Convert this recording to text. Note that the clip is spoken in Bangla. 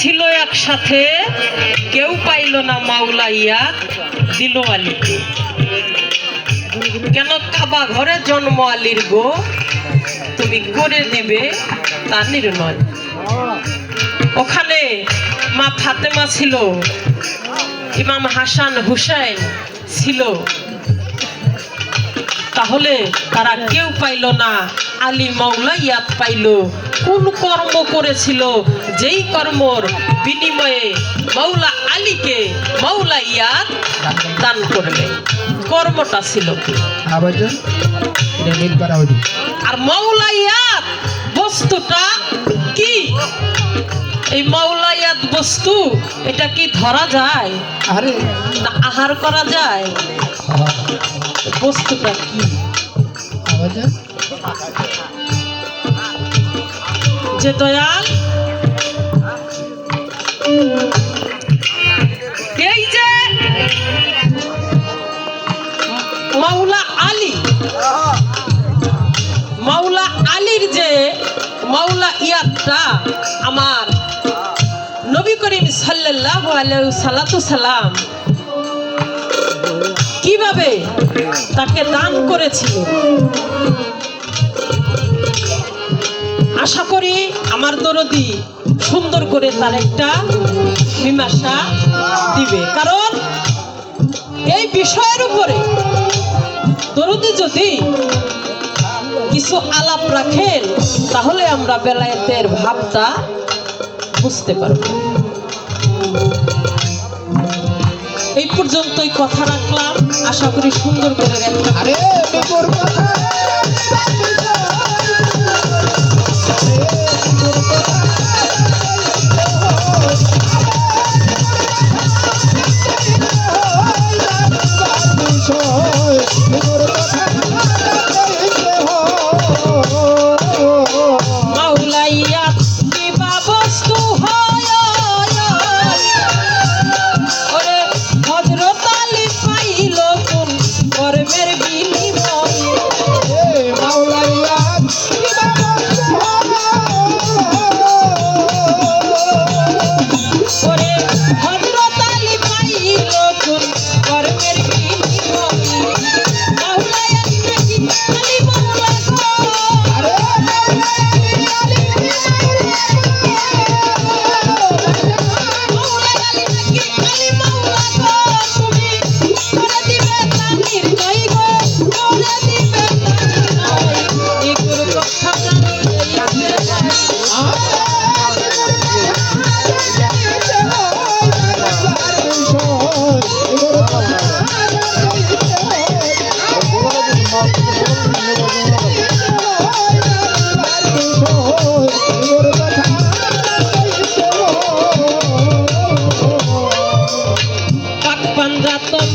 ছিল একসাথে, কেউ পাইল না মাওলাইয়া দিল আলীকে। কেন কাবা ঘরে জন্ম আলীর গো, তুমি করে দিবে তা নির্ণয়। ওখানে মা ফাতেমা ছিল, ইমাম হাসান হুসাইন ছিল, তাহলে তারা কেউ পাইল না, আলী মাওলাইয়াত পাইল। কোন কর্ম করেছিল, যেই কর্মর বিনিময়ে মাওলা আলীকে মাওলাইয়াত দান করলে, কর্মটা ছিল কি? আর মাওলাইয়াত বস্তুটা কি? এই মাওলাইয়াত বস্তু এটা কি ধরা যায় না আহার করা যায়? বস্তুটা কি? যে দয়াল এই যে মাওলা আলী, মাওলা আলীর যে মাওলা ইয়াতটা আমার নবী করিম সাল্লাল্লাহু আলাইহি সাল্লাম কিভাবে তাকে দান করেছিলেন। আশা করি আমার দরদি সুন্দর করে তার একটা মীমাংসা দিবে, কারণ এই বিষয়ের উপরে দরদি যদি কিছু আলাপ রাখেন তাহলে আমরা বেলায়েতের ভাবটা বুঝতে পারব। এই পর্যন্তই কথা রাখলাম, আশা করি সুন্দর করে পাক পাঞ্জাতন